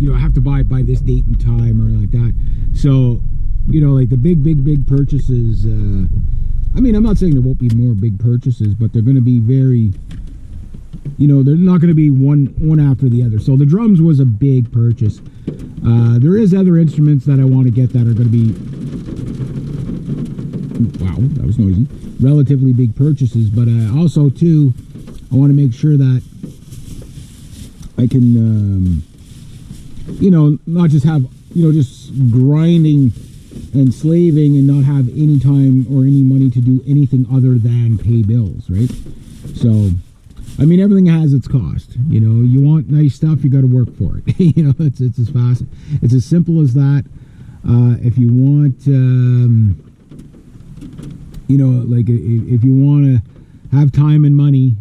I have to buy it by this date and time or like that. So, like the big purchases, I'm not saying there won't be more big purchases, but they're going to be very, they're not going to be one after the other. So the drums was a big purchase. There is other instruments that I want to get that are going to be, wow, that was noisy, relatively big purchases. But also, too, I want to make sure that I can, not just have, just grinding and slaving and not have any time or any money to do anything other than pay bills, right? So, everything has its cost. You want nice stuff, you got to work for it. It's as fast, it's as simple as that. If you want, if you want to have time and money,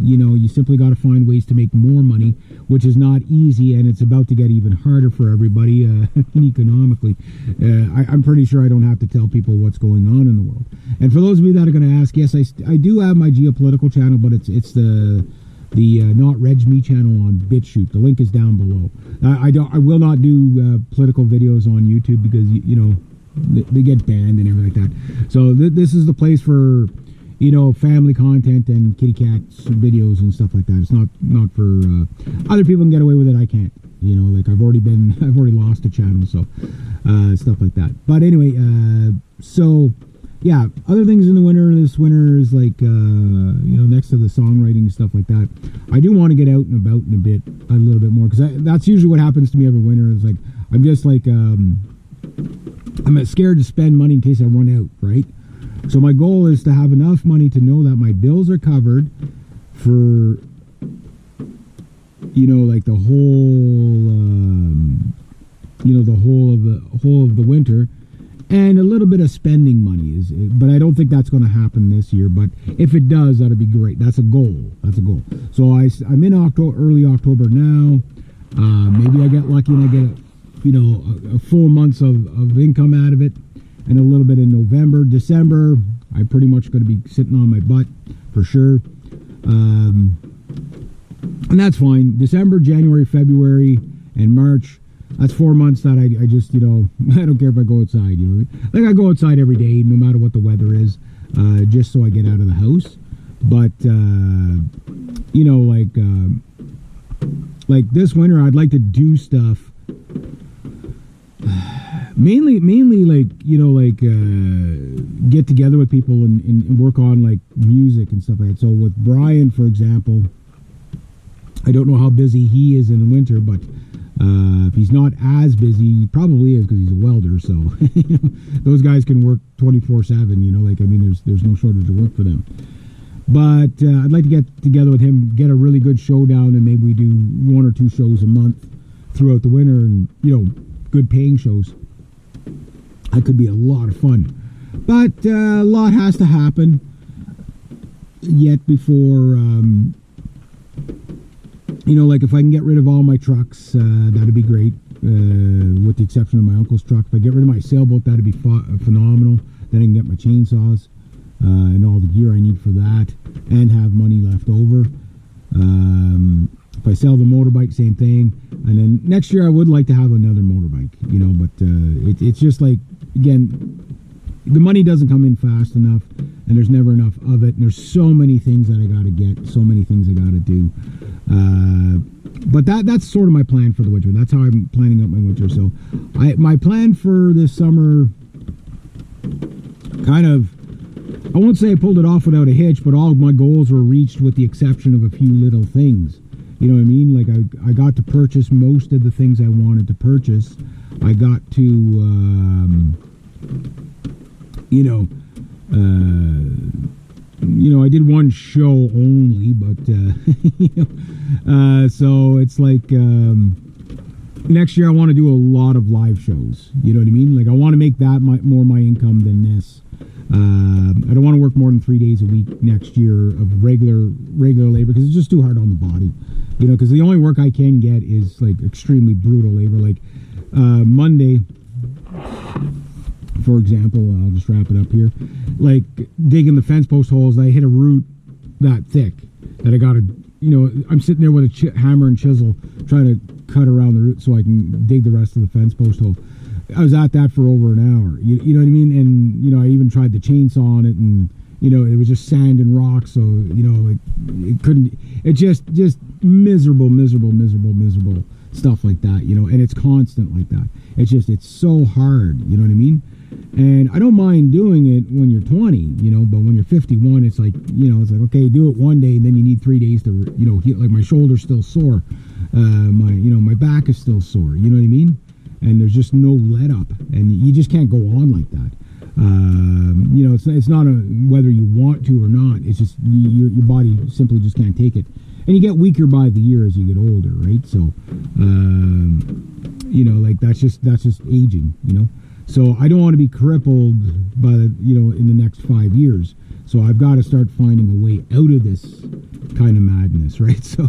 you simply got to find ways to make more money, which is not easy, and it's about to get even harder for everybody economically. I'm pretty sure I don't have to tell people what's going on in the world. And for those of you that are going to ask, yes, I do have my geopolitical channel, but it's the Not Reg Me channel on BitChute. The link is down below. I will not do political videos on YouTube because they get banned and everything like that. So this is the place for family content and kitty cats videos and stuff like that. It's not for other people can get away with it. I can't. I've already lost a channel, so stuff like that. But anyway, so yeah, other things in the winter. This winter is like next to the songwriting and stuff like that. I do want to get out and about in a little bit more, because that's usually what happens to me every winter. It's like I'm just like I'm scared to spend money in case I run out, right? So my goal is to have enough money to know that my bills are covered for, like the whole of the winter, and a little bit of spending money but I don't think that's going to happen this year. But if it does, that'd be great. That's a goal. So I'm in early October now. Maybe I get lucky and I get a full month of income out of it. And a little bit in November. December, I'm pretty much going to be sitting on my butt for sure. And that's fine. December, January, February, and March, that's 4 months that I just, I don't care if I go outside. Like I go outside every day, no matter what the weather is, just so I get out of the house. But, like this winter, I'd like to do stuff. Mainly like get together with people and work on like music and stuff like that. So with Brian, for example, I don't know how busy he is in the winter, but if he's not as busy, he probably is, because he's a welder. So those guys can work 24/7. There's no shortage of work for them. But I'd like to get together with him, get a really good showdown, and maybe we do 1 or 2 shows a month throughout the winter, and good paying shows. That could be a lot of fun. But a lot has to happen yet before, like if I can get rid of all my trucks, that'd be great, with the exception of my uncle's truck. If I get rid of my sailboat, that'd be phenomenal. Then I can get my chainsaws and all the gear I need for that, and have money left over. If I sell the motorbike, same thing. And then next year I would like to have another motorbike, but it's just like, again, the money doesn't come in fast enough, and there's never enough of it. And there's so many things that I got to get, so many things I got to do. But that's sort of my plan for the winter. That's how I'm planning out my winter. So my plan for this summer, kind of, I won't say I pulled it off without a hitch, but all of my goals were reached with the exception of a few little things. You know what I mean? Like I got to purchase most of the things I wanted to purchase. I got to, I did one show only, but, so it's like, next year I want to do a lot of live shows. You know what I mean? Like I want to make that more my income than this. I don't want to work more than 3 days a week next year of regular labor, because it's just too hard on the body. Because the only work I can get is like extremely brutal labor. Like Monday, For example, I'll just wrap it up here. Like digging the fence post holes, I hit a root that thick that I got to, I'm sitting there with a hammer and chisel trying to cut around the root so I can dig the rest of the fence post hole. I was at that for over an hour. You know what I mean? And, I even tried the chainsaw on it, and, it was just sand and rock. So, it couldn't, it just miserable stuff like that, and it's constant like that. It's so hard, you know what I mean? And I don't mind doing it when you're 20, but when you're 51, it's like, it's like, okay, do it one day, and then you need 3 days to, heal. Like my shoulder's still sore. My back is still sore, you know what I mean? And there's just no let up, and you just can't go on like that. It's not a whether you want to or not. It's just your body simply just can't take it, and you get weaker by the year as you get older, right? So, like that's just aging, So I don't want to be crippled by in the next 5 years. So I've got to start finding a way out of this kind of madness, right? So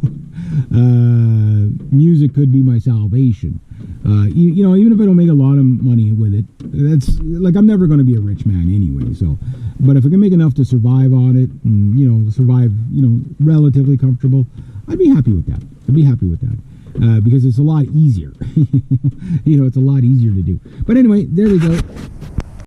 music could be my salvation. Even if I don't make a lot of money with it, that's like I'm never going to be a rich man anyway. So, but if I can make enough to survive on it, and survive, relatively comfortable, I'd be happy with that. Because it's a lot easier. It's a lot easier to do. But anyway, there we go.